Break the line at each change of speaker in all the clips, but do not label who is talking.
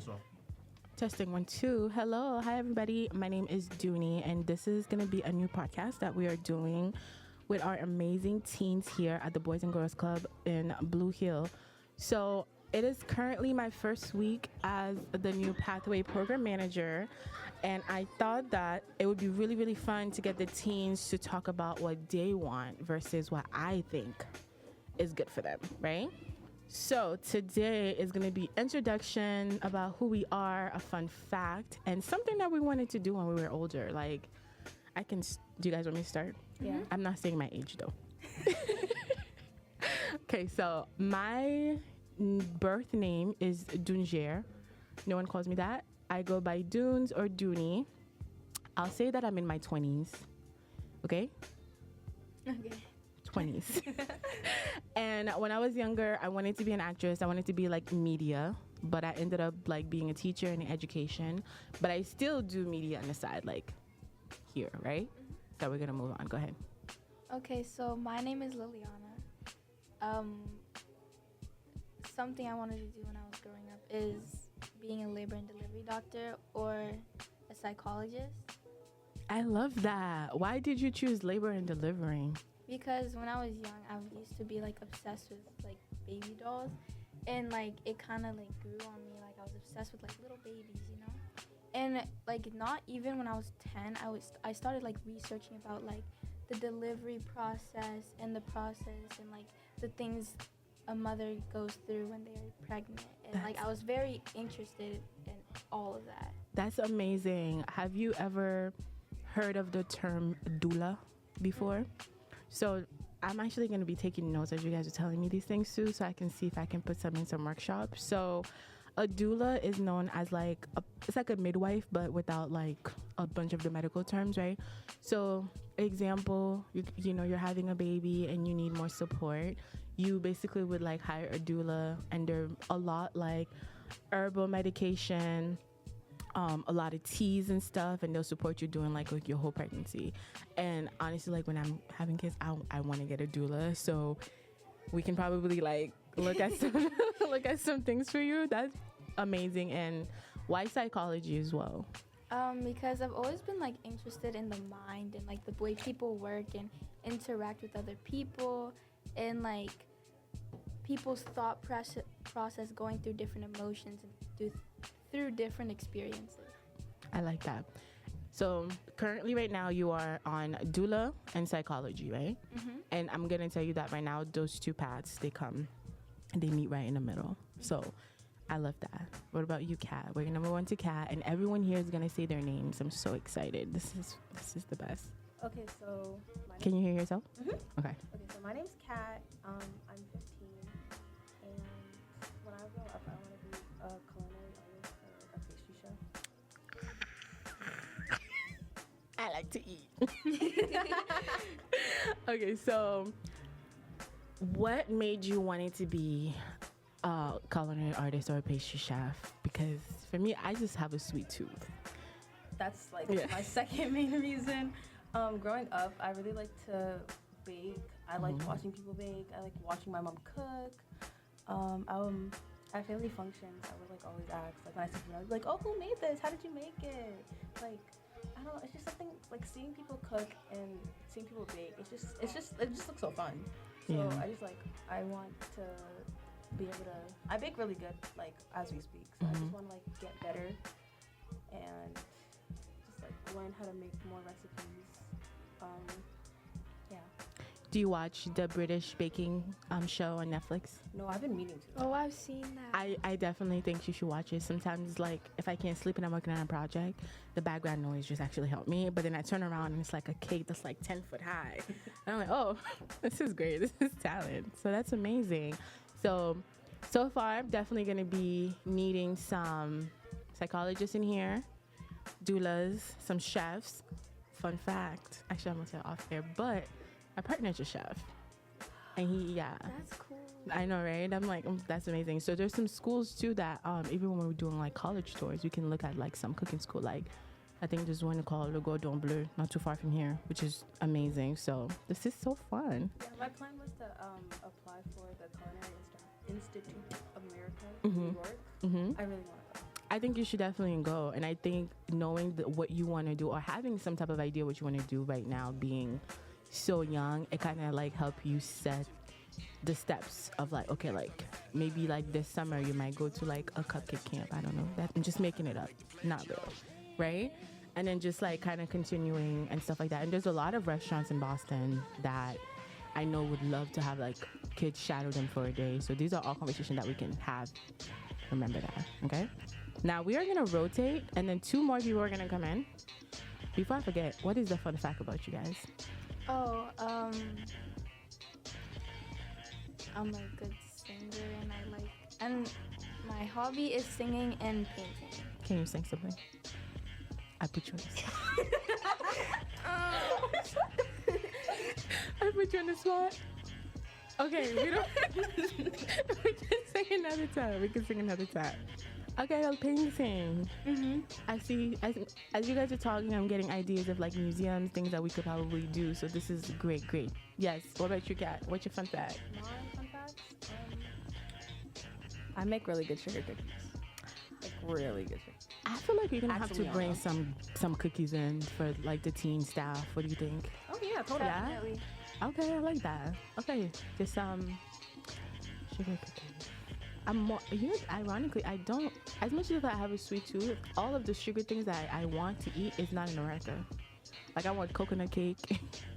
So.
Testing 1 2. Hello, hi everybody. My name is Dooney, and this is going to be a new podcast that we are doing with our amazing teens here at the Boys and Girls Club in Blue Hill. So it is currently my first week as the new Pathway Program Manager, and I thought that it would be really, really fun to get the teens to talk about what they want versus what I think is good for them, right? So today is going to be introduction about who we are, a fun fact, and something that we wanted to do when we were older. Like, do you guys want me to start?
Yeah.
I'm not saying my age though. Okay, so my birth name is Dunjer. No one calls me that. I go by Dunes or Dooney. I'll say that I'm in my 20s. Okay?
Okay.
20s. And when I was younger, I wanted to be an actress. I wanted to be like media, but I ended up like being a teacher in education. But I still do media on the side, like here, right? So we're gonna move on. Go ahead.
Okay, so my name is Liliana. Something I wanted to do when I was growing up is being a labor and delivery doctor or a psychologist.
I love that. Why did you choose labor and delivering?
Because when I was young, I used to be like obsessed with like baby dolls, and like it kind of like grew on me. Like I was obsessed with like little babies, you know. And like not even when I was 10, I started like researching about like the delivery process and the process and like the things a mother goes through when they're pregnant. And like I was very interested in all of that.
That's amazing. Have you ever heard of the term doula before? So I'm actually going to be taking notes as you guys are telling me these things too, so I can see if I can put some in some workshops. So a doula is known as like it's like a midwife, but without like a bunch of the medical terms, right? So example, you know, you're having a baby and you need more support. You basically would like hire a doula, and they're a lot like herbal medication, a lot of teas and stuff, and they'll support you doing like your whole pregnancy. And honestly, like when I'm having kids, I want to get a doula, so we can probably like look at some look at some things for you. That's amazing. And why psychology as well?
Because I've always been like interested in the mind and like the way people work and interact with other people, and like people's thought process going through different emotions and through different experiences.
I like that. So currently right now you are on doula and psychology, right? Mm-hmm. And I'm going to tell you that right now those two paths, they meet right in the middle. So I love that. What about you, Kat? We're going to move on to Kat, and everyone here is going to say their names. I'm so excited. This is the best.
Okay, so
can you hear yourself?
Mm-hmm.
Okay,
so my name's Kat. I'm 15, and when I grow up, I want to be a culinary artist or a pastry chef.
I like to eat. Okay, so what made you wanting to be a culinary artist or a pastry chef? Because for me, I just have a sweet tooth.
That's like my second main reason. Growing up, I really like to bake. I like watching people bake. I like watching my mom cook. At family functions, I would like always ask, like when I see people, like, oh, who made this? How did you make it? Like, I don't know. It's just something like seeing people cook and seeing people bake. It just looks so fun. So I want to be able to. I bake really good, like as we speak. So I just want to like get better and just like learn how to make more recipes. Yeah.
Do you watch the British baking show on Netflix?
No, I've been meaning to.
Oh, I've seen that.
I definitely think you should watch it. Sometimes, like, if I can't sleep and I'm working on a project, the background noise just actually helped me. But then I turn around and it's like a cake that's like 10 foot high. And I'm like, oh, this is great. This is talent. So that's amazing. So far, I'm definitely going to be needing some psychologists in here, doulas, some chefs. Fun fact. Actually, I'm going to tell off air, but my partner's a chef. And
That's cool.
I know, right? I'm like, that's amazing. So there's some schools too that even when we're doing like college tours, we can look at like some cooking school. Like I think there's one called Le Cordon Bleu, not too far from here, which is amazing. So this is so fun.
Yeah, my plan was to apply for the Culinary Institute of America in New York. I really want to go.
I think you should definitely go. And I think knowing what you want to do or having some type of idea what you want to do right now, being so young, it kind of like help you set the steps of like, okay, like maybe like this summer you might go to like a cupcake camp. I don't know. I'm just making it up. Not real. Right? And then just like kind of continuing and stuff like that. And there's a lot of restaurants in Boston that I know would love to have like kids shadow them for a day. So these are all conversations that we can have. Remember that, okay? Now we are gonna rotate, and then 2 more people are gonna come in. Before I forget, what is the fun fact about you guys?
Oh, I'm a good singer, and my hobby is singing and painting.
Can you sing something? I put you on the spot. I put you on the spot. Okay, we don't. We can sing another time. We can sing another time. Okay, well, painting. I see. As you guys are talking, I'm getting ideas of like museums, things that we could probably do. So this is great. Yes. What about you, Kat? What's your fun fact?
My fun facts? I make really good sugar cookies. Like really good sugar.
I feel like you're gonna have to
Actually,
bring some cookies in for like the teen staff. What do you think?
Oh yeah, totally.
Yeah?
Definitely.
Okay, I like that. Okay, just sugar cookies. I'm more, ironically, I don't, as much as I have a sweet tooth, all of the sugar things that I want to eat is not in America. Like I want coconut cake,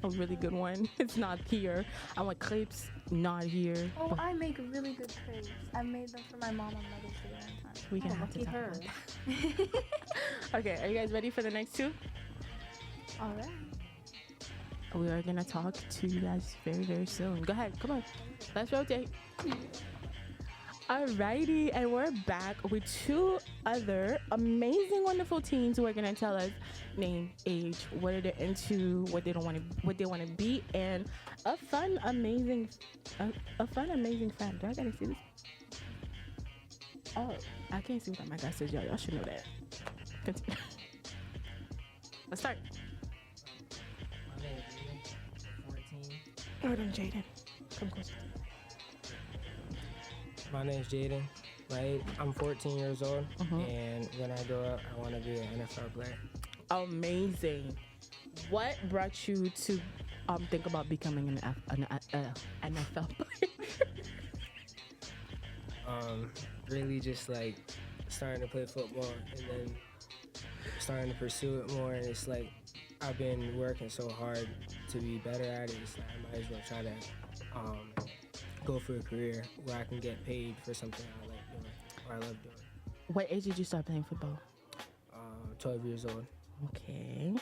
a really good one. It's not here. I want crepes, not here.
Oh, I make really good crepes. I made them for my mom on Mother's Day one time.
We can have to
lucky
talk
her.
about that. Okay, are you guys ready for the next 2?
All right.
We are gonna talk to you guys very, very soon. Go ahead, come on. Let's rotate. Alrighty, and we're back with 2 other amazing, wonderful teens who are gonna tell us name, age, what are they into, what they want to be, and a fun, amazing fact. Do I gotta see this? Oh, I can't see without my glasses, y'all. Y'all should know that. Continue. Let's start.
My name is Jaden, 14.
Hold on, Jaden. Come closer.
My name is Jaden. I'm 14 years old,
Mhm.
and when I grow up, I want to be an NFL player.
Amazing. What brought you to think about becoming an NFL player?
Really just like starting to play football and then starting to pursue it more. And it's like I've been working so hard to be better at it. It's like I might as well try to go for a career where I can get paid for something I like doing or I love doing.
What age did you start playing football?
12 years old.
Okay.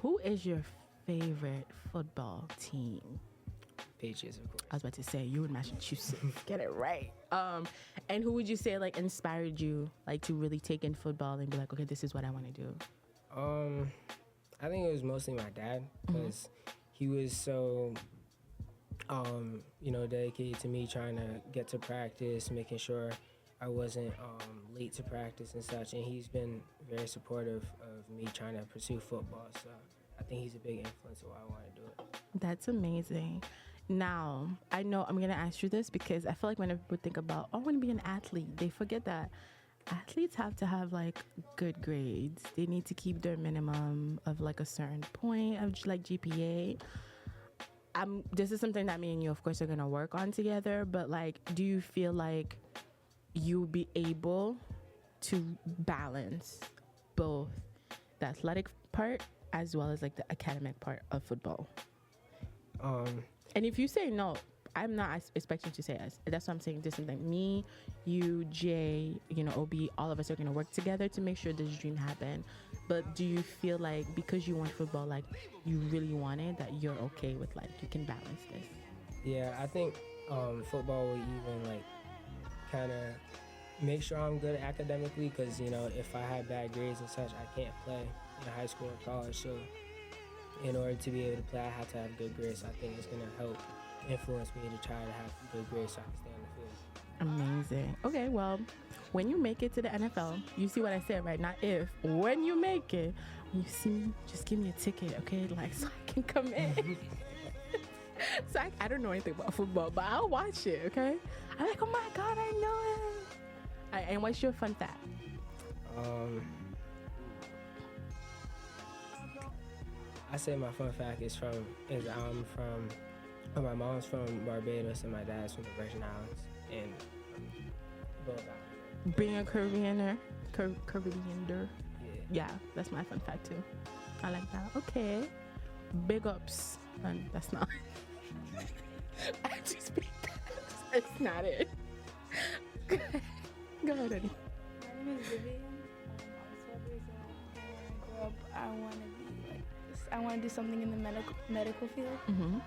Who is your favorite football team?
Patriots, of course.
I was about to say you in Massachusetts. Get it right. And who would you say like inspired you like to really take in football and be like, okay, this is what I want to do?
I think it was mostly my dad because he was so, dedicated to me trying to get to practice, making sure I wasn't late to practice and such. And he's been very supportive of me trying to pursue football. So I think he's a big influence of why I want to do it.
That's amazing. Now, I know I'm going to ask you this because I feel like when people think about, oh, I want to be an athlete, they forget that athletes have to have like good grades. They need to keep their minimum of like a certain point of like GPA. This is something that me and you, of course, are going to work on together. But like, do you feel like you'll be able to balance both the athletic part as well as like the academic part of football? And if you say no, I'm not expecting you to say yes. That's what I'm saying. This is something me, you, Jay, OB, all of us are going to work together to make sure this dream happen. But do you feel like because you want football, like you really want it, that you're okay with like you can balance this?
Yeah, I think football will even like kind of make sure I'm good academically because, if I have bad grades and such, I can't play in high school or college. So in order to be able to play, I have to have good grades. So I think it's going to help influence me to try to have good grades so I can stay on the field.
Amazing. Okay, well, when you make it to the NFL, you see what I said, right? Not if, when you make it, when you see me, just give me a ticket, okay? Like, so I can come in. So I don't know anything about football, but I'll watch it, okay? I'm like, oh my God, I know it. And what's your fun fact?
I say my fun fact is I'm from, my mom's from Barbados and my dad's from the Virgin Islands, and both islands.
Being a Caribbeaner. Caribbeaner.
Yeah.
Yeah, that's my fun fact too. I like that. Okay. Big ups. And that's not. I just beat that. It's not it. Go ahead, Eddie.
My name is Vivian. I'm 12 years old. And when I grow up, I want to be like this. I want to do something in the medical field.
Mm-hmm.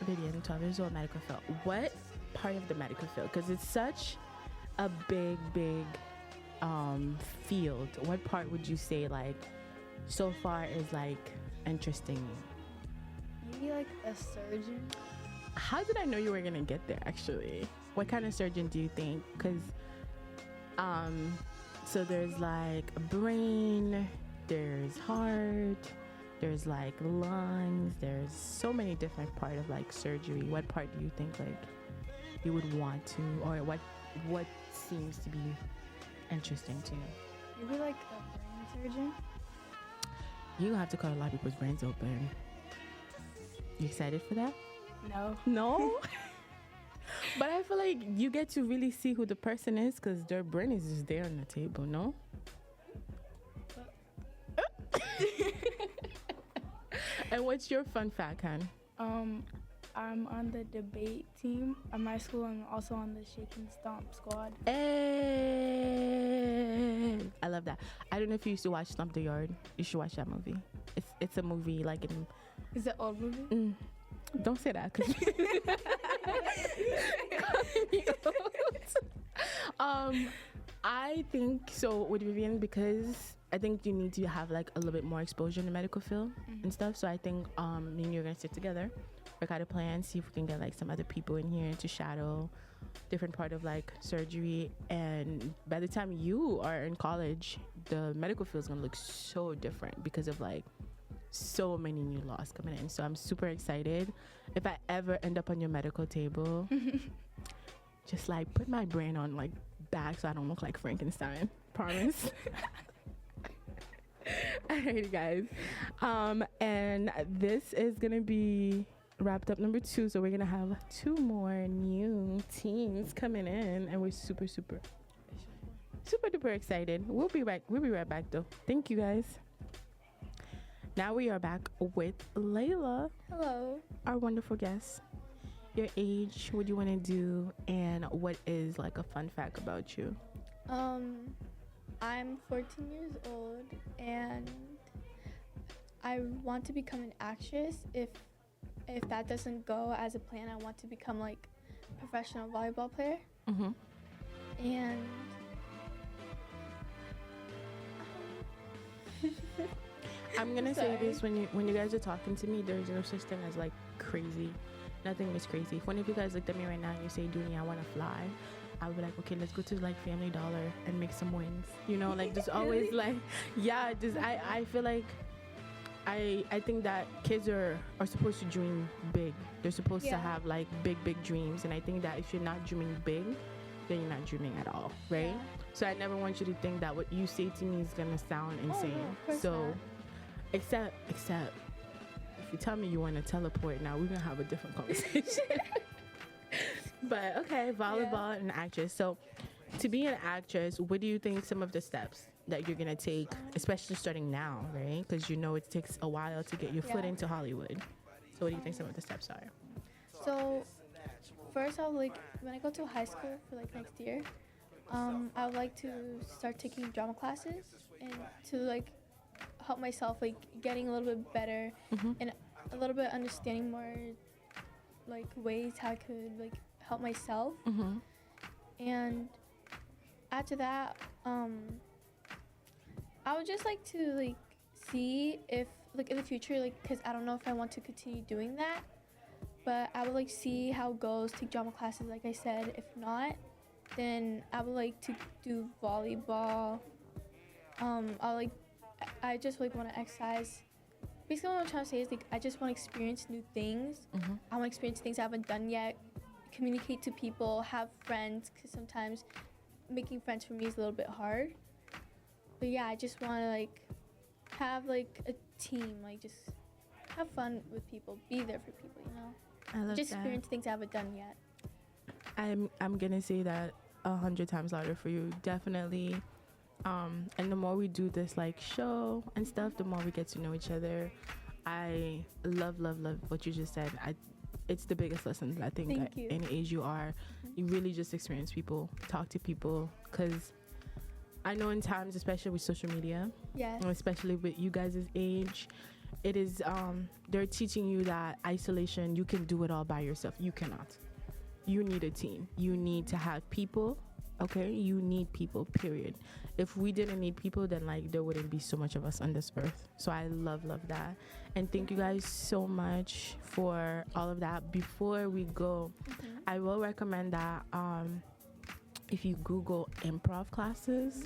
Vivian, 12 years old, medical field. What part of the medical field? Because it's such a big field. What part would you say, like, so far is, like, interesting you?
Maybe like a surgeon.
How did I know you were going to get there, actually? What kind of surgeon do you think? Because, so there's, like, a brain, there's heart, there's, like, lungs, there's so many different part of, like, surgery. What part do you think, like, you would want to, or what seems to be interesting to you?
Maybe like a brain surgeon.
You have to cut a lot of people's brains open. You excited for that?
No.
No? But I feel like you get to really see who the person is because their brain is just there on the table, no? And what's your fun fact, hon?
I'm on the debate team at my school and also on the Shake and Stomp squad.
Hey, I love that. I don't know if you used to watch Stomp the Yard. You should watch that movie. It's a movie like in.
Is it old movie?
Don't say that. 'Cause I think so with Vivian because I think you need to have like a little bit more exposure in the medical field and stuff. So I think me and you are gonna sit together, work out a plan, see if we can get like some other people in here to shadow different part of like surgery. And by the time you are in college, the medical field is gonna look so different because of like so many new laws coming in. So I'm super excited. If I ever end up on your medical table, just like put my brain on like back so I don't look like Frankenstein. Promise. Alrighty, guys. And this is gonna be wrapped up number 2. So we're gonna have 2 more new teams coming in, and we're super duper excited. We'll be right back though. Thank you, guys. Now we are back with Layla.
Hello.
Our wonderful guest. Your age, what do you want to do, and what is like a fun fact about you?
I'm 14 years old and I want to become an actress. If that doesn't go as a plan, I want to become like a professional volleyball player.
Mm-hmm.
And
I'm gonna
Sorry.
say this when you guys are talking to me, there's no such thing as like crazy. Nothing is crazy. If one of you guys looked at me right now and you say, Dooney, I want to fly, I'll be like, okay, let's go to like Family Dollar and make some wings. You know, like just always like, yeah, just I feel like I think that kids are supposed to dream big. They're supposed to have like big dreams. And I think that if you're not dreaming big, then you're not dreaming at all, right?
Yeah.
So I never want you to think that what you say to me is gonna sound insane.
no, of course
So
not.
except if you tell me you want to teleport, now we're gonna have a different conversation. But okay, volleyball and actress. So to be an actress, what do you think some of the steps that you're gonna take, especially starting now, right? Because you know it takes a while to get your foot
Yeah.
into Hollywood. So what do you think some of the steps are?
so first I'll like when I go to high school for like next year, I would like to start taking drama classes and to like help myself like getting a little bit better and a little bit understanding more like ways how I could like help myself.
Mm-hmm.
And after that, I would just like to like see if like in the future, like because I don't know if I want to continue doing that, but I would like see how it goes, take drama classes like I said. If not, then I would like to do volleyball. I just like want to exercise. Basically what I'm trying to say is like I just want to experience new things. I want to experience things I haven't done yet, communicate to people, have friends, because sometimes making friends for me is a little bit hard. But yeah, I just want to like have like a team, like just have fun with people, be there for people, you know.
I love
Just
that.
experience things I haven't done yet.
I'm gonna say that 100 times louder for you, definitely. And the more we do this like show and stuff, the more we get to know each other. I love what you just said. It's the biggest lesson I think
Thank
at
you.
any age you are. You really just experience people, talk to people, because I know in times, especially with social media,
Yes.
and especially with you guys' age, it is they're teaching you that isolation, you can do it all by yourself. You cannot. You need a team. You need to have people. Okay, you need people, period. If we didn't need people, then like there wouldn't be so much of us on this earth. So I love that. And thank you guys so much for all of that. Before we go, I will recommend that if you Google improv classes,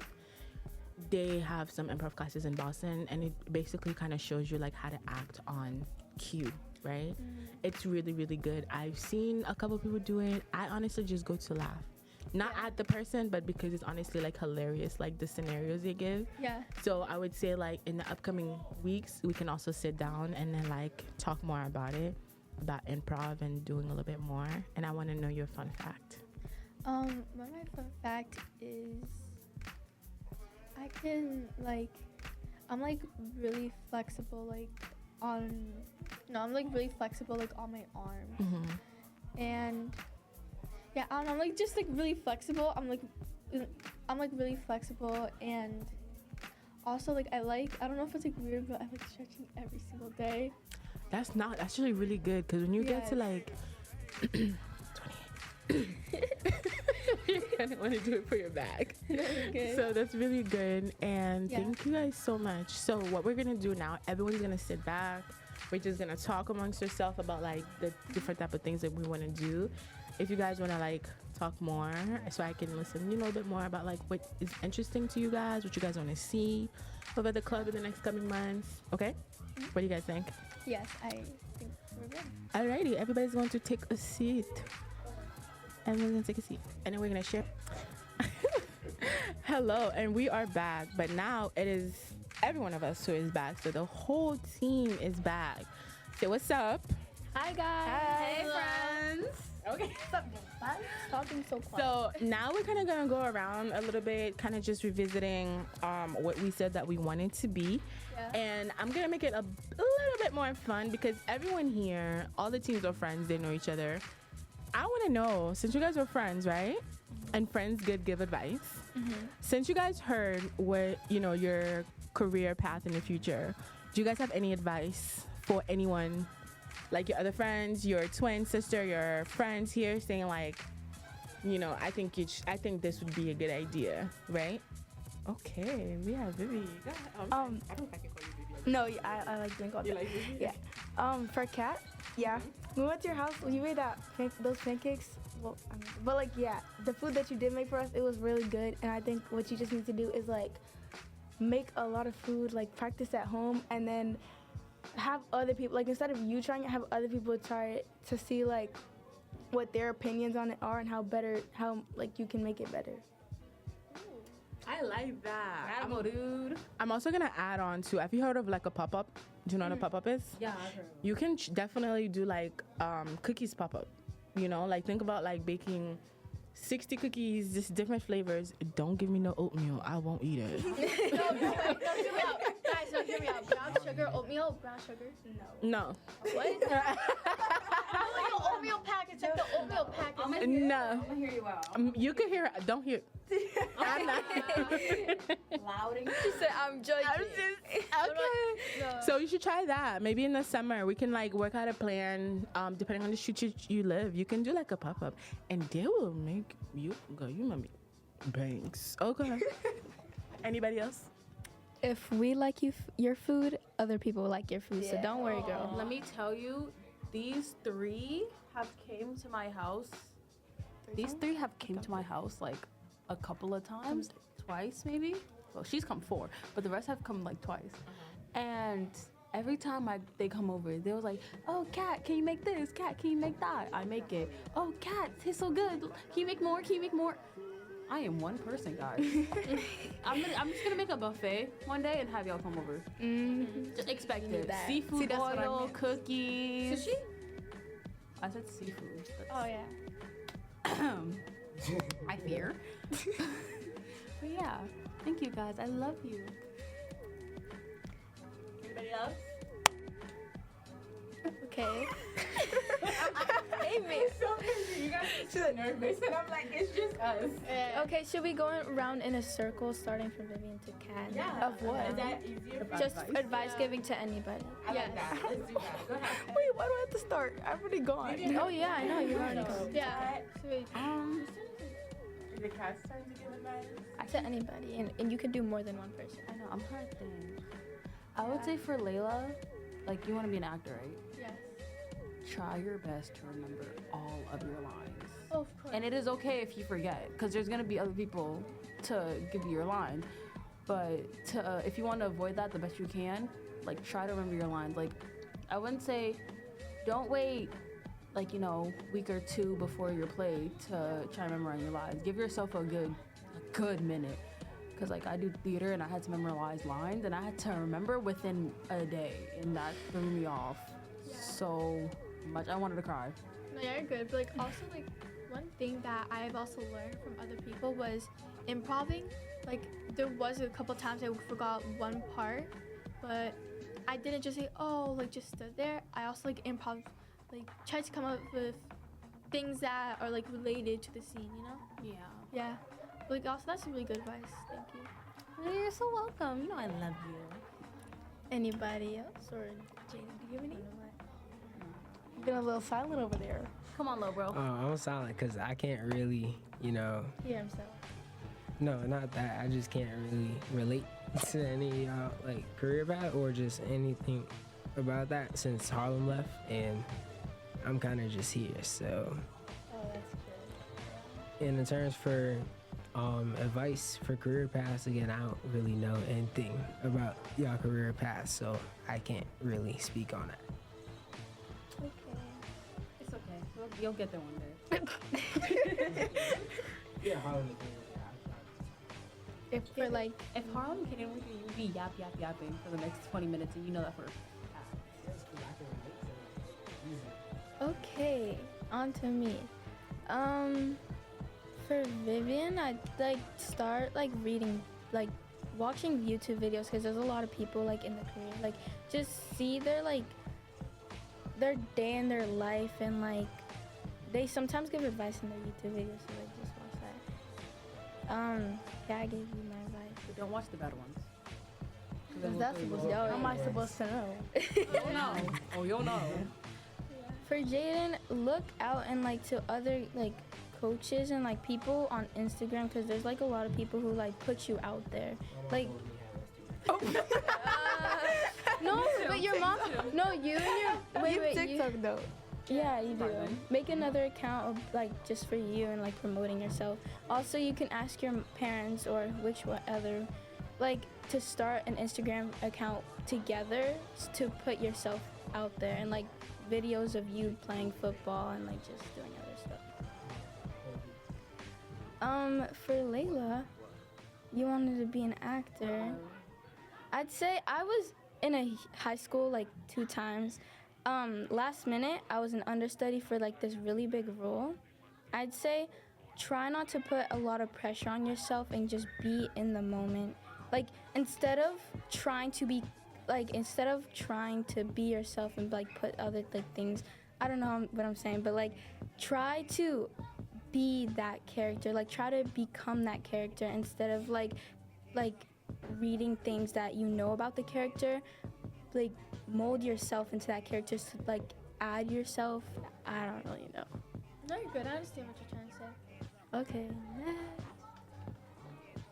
they have some improv classes in Boston, and it basically kind of shows you like how to act on cue, right? It's really, really good. I've seen a couple people do it. I honestly just go to laugh. Not at the person, but because it's honestly like hilarious, like the scenarios they give.
Yeah.
So I would say like in the upcoming weeks, we can also sit down and then like talk more about it, about improv and doing a little bit more. And I want to know your fun fact.
One of my fun fact is I can like I'm like really flexible I'm like really flexible like on my arm. And yeah, I'm like just like really flexible. I'm like really flexible, and also like I don't know if it's like weird, but I like stretching every single day.
That's actually really good, because when you get to
Yes.
like 28, you kind of want to do it for your back.
Okay.
So that's really good, and
Yeah.
thank you guys so much. So what we're gonna do now, everyone's gonna sit back. We're just gonna talk amongst yourself about like the different type of things that we want to do. If you guys want to like talk more, so I can listen, a little bit more about like what is interesting to you guys, what you guys want to see over the club in the next coming months. Okay, what do you guys think?
Yes, I think we're good.
Alrighty, everybody's going to take a seat. Everyone's gonna take a seat, and then we're gonna share. Hello, and we are back, but now it is every one of us who is back, so the whole team is back. Say what's up.
Hi guys.
Hey, friends.
Okay.
What's up, guys? Stop being so quiet.
So now we're kind of gonna go around a little bit, kind of just revisiting what we said that we wanted to be.
Yeah.
And I'm gonna make it a little bit more fun, because everyone here, all the teams are friends, they know each other. I want to know, since you guys are friends, right? And friends give advice. Since you guys heard what, your career path in the future, do you guys have any advice for anyone, like your other friends, your twin sister, your friends here, saying like, I think this would be a good idea, right? Okay, we have Vivi. Go ahead. I don't know if I can call you Vivi.
No, I like being called
You
that.
like Vivi?
Yeah. For Kat, yeah. When we went to your house, when you made those pancakes, well, but like, yeah, the food that you did make for us, it was really good. And I think what you just need to do is like make a lot of food, like practice at home, and then have other people, like instead of you trying it, have other people try it to see like what their opinions on it are and how like you can make it better.
I like that.
Animal, dude.
I'm also gonna add on to. Have you heard of like a pop-up? Do you know what a pop-up is?
Yeah, I've heard.
You can definitely do like cookies pop-up. Like think about like baking 60 cookies, just different flavors. Don't give me no oatmeal. I won't eat it.
No, hear me out. Guys, no, hear me out. Brown sugar, oatmeal, brown sugar?
No.
What? Like the oatmeal package, like the oatmeal package.
No.
I'm gonna hear you out.
You can hear. Don't hear. I'm not.
Louding.
She said, I'm joking.
Okay. So you should try that. Maybe in the summer we can like work out a plan. Depending on the street you live, you can do like a pop-up, and they will make you go. You might be banks. Okay. Anybody else?
If we like your food, other people like your food. So don't worry, girl.
Let me tell you, these three have came to my house. These three have came to my house like a couple of times, twice maybe. Well, she's come 4, but the rest have come like twice. And every time they come over, they was like, "Oh, Kat, can you make this? Kat, can you make that?" I make it. "Oh, Kat, tastes so good. Can you make more? Can you make more?"
I am one person, guys. I'm just gonna make a buffet one day and have y'all come over. Just expect it.
that.
Seafood
See, that's what I
oil,
meant.
cookies.
Sushi?
I said seafood.
Oh yeah.
I fear. But yeah, thank you guys. I love you.
Anybody else?
Okay.
Amy. So busy. You guys are so nervous, and I'm like, it's just us.
Okay, should we go around in a circle starting from Vivian to Kat?
Yeah.
Of what?
Is that easier?
Just advice giving to anybody.
I like that. Let's do that. Go ahead.
Wait, why do I have to start? I've already gone.
Oh yeah, I know you already.
Yeah.
So
Is the cat's turn to give advice?
to anybody, and you can do more than one person.
I know. I'm trying to think. I would say for Layla, like you want to be an actor, right?
Yes.
Try your best to remember all of your lines.
Oh, of course.
And it is okay if you forget, because there's gonna be other people to give you your line. But if you want to avoid that the best you can, like try to remember your lines. Like I wouldn't say, don't wait, like week or two before your play to try and memorize your lines. Give yourself a good minute, because like I do theater and I had to memorize lines and I had to remember within a day, and that threw me off so much. I wanted to cry.
No, yeah, you're good. But like also like one thing that I've also learned from other people was improving. Like there was a couple times I forgot one part, but I didn't just say, oh, like just stood there. I also like improv, like tried to come up with things that are like related to the scene, you know?
Yeah.
Yeah. But, like also that's really good advice. Thank you.
You're so welcome. You know I love you.
Anybody else or Jaden? Do you have any?
You've been a little silent over there.
Come on, little bro.
I'm silent because I can't really,
Hear himself.
no, not that. I just can't really relate to any like career path or just anything about that since Harlem left, and I'm kind of just here. So,
Oh, that's good.
and in terms for advice for career paths, again, I don't really know anything about y'all career paths, so I can't really speak on that.
Okay.
It's okay. You'll get there one day.
Yeah, Harlem.
If for like,
If Harlem came in with you, you'd be yapping for the next 20 minutes, and you know that for a fact.
okay, on to me. For Vivian, I'd like start like reading, like watching YouTube videos, because there's a lot of people like in the career, like just see their day in their life, and like they sometimes give advice in their YouTube videos, so like just watch that. Yeah, I gave you my advice.
But don't watch the bad ones.
What's that supposed to
How
do?
am I supposed to know?
You'll know. Oh, you'll know.
For Jaden, look out and like to other like coaches and like people on Instagram, because there's like a lot of people who like put you out there. Like, no, but your mom, no, you and your
You have
you,
TikTok though.
yeah, you do. Make another account of like just for you and like promoting yourself. Also, you can ask your parents or which one other, like to start an Instagram account together to put yourself out there, and like videos of you playing football and like just doing other stuff. For Layla, you wanted to be an actor. I'd say I was in a high school like 2 times. Last minute, I was an understudy for like this really big role. I'd say try not to put a lot of pressure on yourself and just be in the moment. Like instead of trying to be yourself and like put other like things, I don't know what I'm saying, but like try to be that character. Like try to become that character instead of like reading things that you know about the character. Like mold yourself into that character, so like add yourself. I don't really know.
No, you're good. I understand what you're trying to say.
Okay.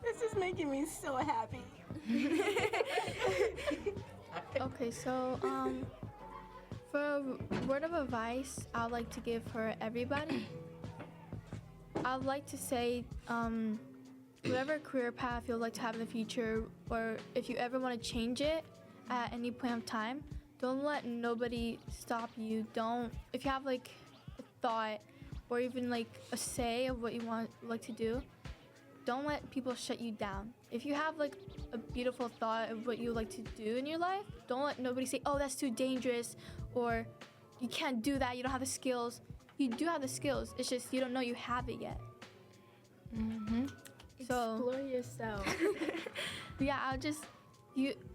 This is making me so happy.
Okay, so for a word of advice I'd like to give for everybody, I'd like to say whatever career path you'd like to have in the future, or if you ever want to change it at any point of time, don't let nobody stop you. If you have like a thought or even like a say of what you want like to do, don't let people shut you down. If you have like a beautiful thought of what you like to do in your life, don't let nobody say, "Oh, that's too dangerous," or "You can't do that. You don't have the skills." You do have the skills. It's just you don't know you have it yet. So
Explore yourself.
yeah,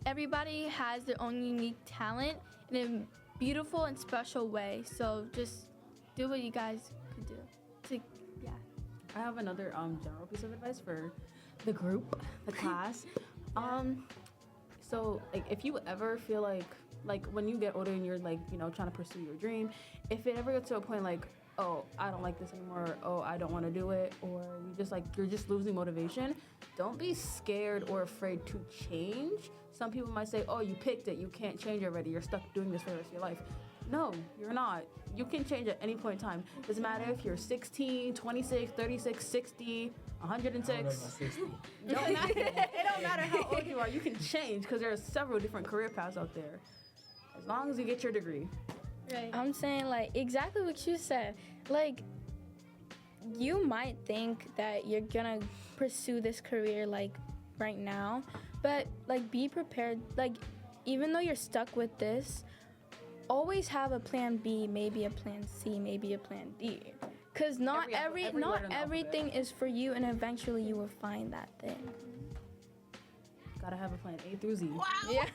everybody has their own unique talent in a beautiful and special way. So just do what you guys could do. Yeah.
I have another general piece of advice for the group, the class. So like if you ever feel like when you get older and you're like, you know, trying to pursue your dream, if it ever gets to a point like, oh, I don't like this anymore, or, oh, I don't want to do it, or you're just losing motivation, don't be scared or afraid to change. Some people might say, oh, you picked it, you can't change already, you're stuck doing this for the rest of your life. No, you're not. You can change at any point in time. Doesn't matter if you're 16, 26, 36, 60, 106.
I don't know about 60.
It don't matter how old you are. You can change because there are several different career paths out there. As long as you get your degree.
Right.
I'm saying like exactly what you said. Like you might think that you're gonna pursue this career like right now, but like be prepared. Like even though you're stuck with this, always have a plan B, maybe a plan C, maybe a plan D. Cause not
Every letter in the
everything is for you, and eventually you will find that thing.
Gotta have a plan A through Z.
Yeah.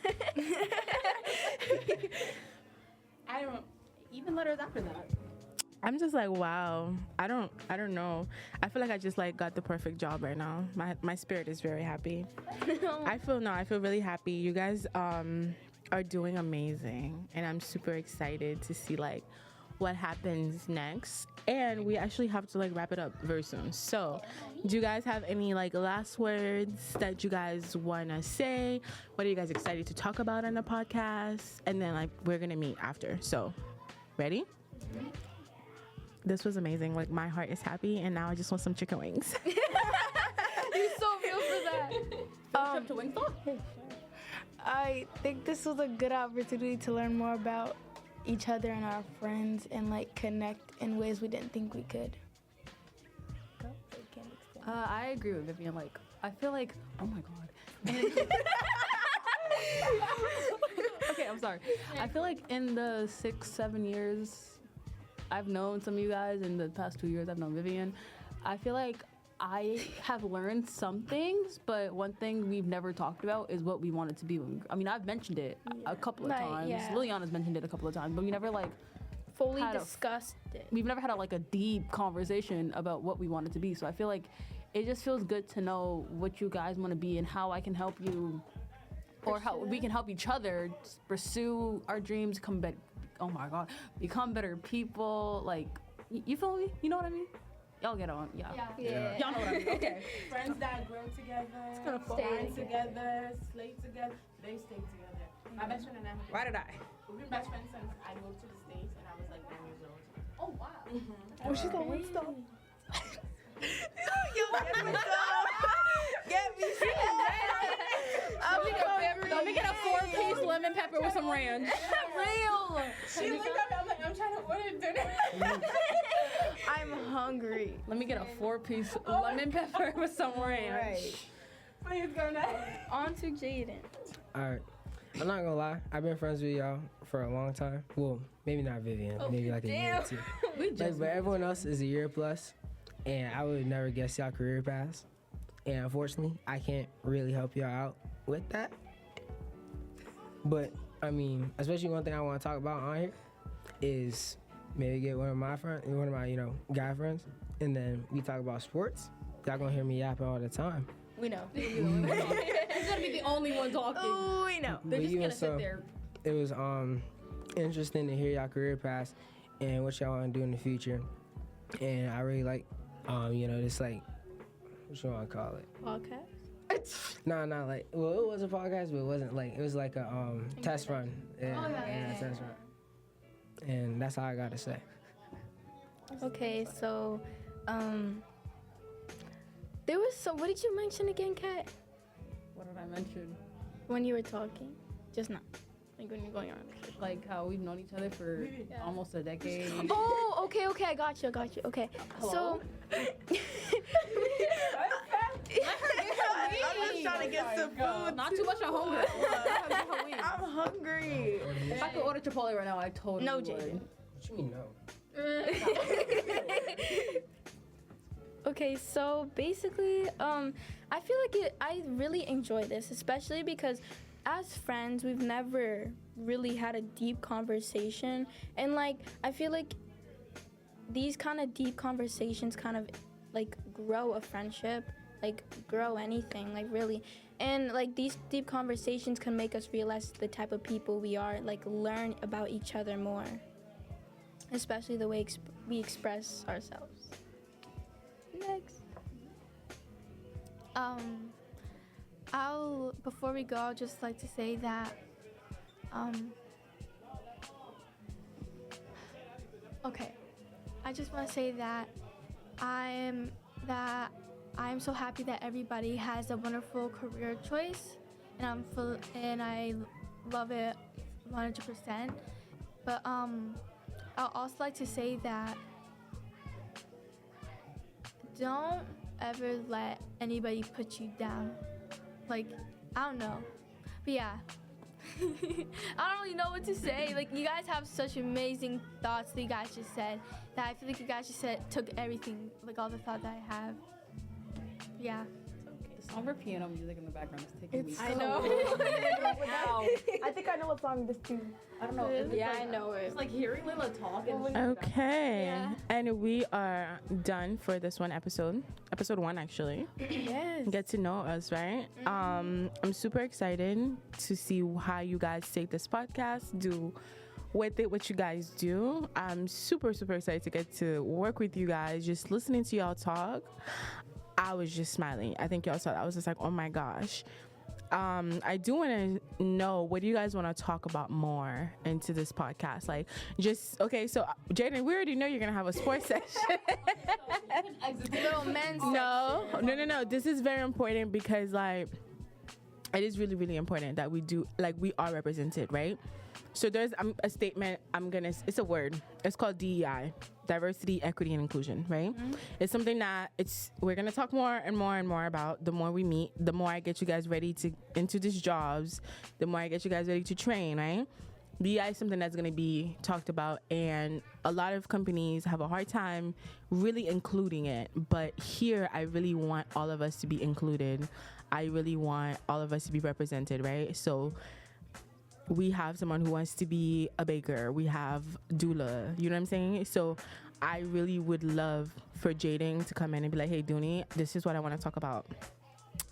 I don't even letters after that.
I'm just like, wow. I don't know. I feel like I just like got the perfect job right now. My spirit is very happy. I feel really happy. You guys are doing amazing, and I'm super excited to see like what happens next. And we actually have to like wrap it up very soon. So, do you guys have any like last words that you guys want to say? What are you guys excited to talk about on the podcast? And then like we're gonna meet after. So, ready? This was amazing. Like my heart is happy, and now I just want some chicken wings.
You're so real for that.
Trip to Wingstop?
I think this was a good opportunity to learn more about each other and our friends and like connect in ways we didn't think we could.
I agree with Vivian. Like, I feel like, oh my God. And okay, I'm sorry. I feel like in the 6-7 years I've known some of you guys, in the past 2 years I've known Vivian, I feel like I have learned some things, but one thing we've never talked about is what we wanted to be. I've mentioned it a couple of times.
yeah.
Liliana's mentioned it a couple of times, but we never like
Fully discussed it.
we've never had a deep conversation about what we wanted to be. So I feel like it just feels good to know what you guys want to be and how I can help you, or how we can help each other pursue our dreams, become better people. Like, you feel me? You know what I mean? Y'all get on, yeah.
Yeah.
Y'all know what I mean. Okay.
Friends that grow together,
Stay
together, slay together, they stay together. My best friend and I,
Why did I?
we've been best friends since I moved to the States and I was like 9 years old.
Oh wow.
Oh, she's on Wingstop.
Let me get a 4-piece lemon pepper with some ranch.
Real.
She looked at me, I'm like, I'm trying to order dinner.
I'm hungry.
Let me get a 4-piece lemon pepper with some ranch.
Right.
Please go now.
On to Jaden.
All right. I'm not gonna lie. I've been friends with y'all for a long time. Well, maybe not Vivian. Maybe like a year or two. But everyone else is a year plus, and I would never guess y'all career paths. And unfortunately, I can't really help y'all out with that. But I mean, especially one thing I want to talk about on here is maybe get one of my guy friends, and then we talk about sports. Y'all gonna hear me yapping all the time.
We know.
He's gonna be the only one talking.
Oh, we know.
They're
But
just
even
gonna sit
so,
there.
It was interesting to hear y'all career paths and what y'all want to do in the future. And I really like this like, what you want to call it?
Podcast.
No, not like, well, it was a podcast, but it wasn't like, it was like a test run. Yeah, test run. And that's all I got to say.
Okay, so there was what did you mention again, Kat?
What did I mention?
When you were talking, just now, like when you're going around.
Like how we've known each other for almost a decade.
Oh, okay, I got you. Okay,
Hello?
so
I'm just trying to get some food.
Not too much on hunger.
I'm hungry.
If I could order Chipotle right now, I totally
No,
would.
Jaden.
What you mean no?
Okay, so basically, I feel like I really enjoy this, especially because as friends, we've never really had a deep conversation. And like, I feel like these kind of deep conversations kind of like grow a friendship, like grow anything, like really. And like these deep conversations can make us realize the type of people we are, like learn about each other more, especially the way we express ourselves. Next.
Before we go, I'll just like to say that okay, I just want to say that I am so happy that everybody has a wonderful career choice, and I love it 100%. But I'll also like to say that don't ever let anybody put you down. Like, I don't know. But yeah. I don't really know what to say. Like, you guys have such amazing thoughts that you guys just said that I feel like you guys just took everything, like all the thought that I have. Yeah.
The somber piano music in the background is taking me.
I know. I think I know what song this too.
I don't know.
Yeah, I know it.
It's like hearing Lila talk and
Okay.
Yeah.
And we are done for this one episode. Episode 1, actually.
Yes.
Get to know us, right? I'm super excited to see how you guys take this podcast, do with it what you guys do. I'm super, super excited to get to work with you guys. Just listening to y'all talk, I was just smiling. I think y'all saw that. I was just like, oh my gosh. I do want to know, what do you guys want to talk about more into this podcast? Like, just, okay, so Jaden, we already know you're going to have a sports section.
Little men's
No. This is very important because, like, it is really, really important that we do, like, we are represented, right? So there's a statement, it's a word. It's called DEI, diversity, equity, and inclusion, right? It's something that we're going to talk more and more and more about. The more we meet, the more I get you guys ready to into these jobs, the more I get you guys ready to train, right? DEI is something that's going to be talked about, and a lot of companies have a hard time really including it. But here, I really want all of us to be included. I really want all of us to be represented, right? So we have someone who wants to be a baker. We have doula. You know what I'm saying? So I really would love for Jaden to come in and be like, hey, Dooney, this is what I want to talk about.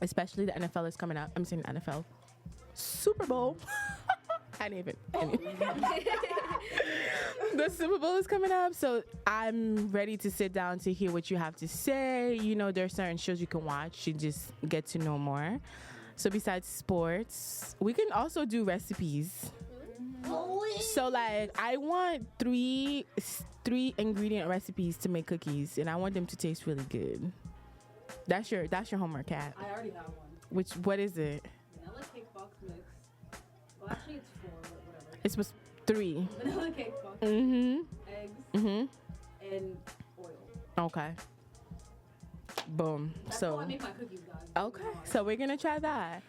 Especially the NFL is coming up. I'm saying NFL. Super Bowl. I didn't even. The Super Bowl is coming up, so I'm ready to sit down to hear what you have to say. You know, there are certain shows you can watch to just get to know more. So besides sports, we can also do recipes. So like, I want three ingredient recipes to make cookies, and I want them to taste really good. That's your homework, Kat.
I already have one.
What is it?
Vanilla cake box mix. Well, actually, it's 4, but whatever.
It was 3.
Vanilla cake box,
Mm-hmm.
eggs, and oil.
Okay. Boom.
That's
So
how I make my cookies, guys.
okay, so we're gonna try that,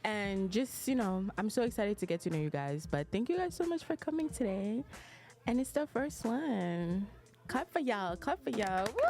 and just, you know, I'm so excited to get to know you guys. But thank you guys so much for coming today, and it's the first one. Clap for y'all. Woo!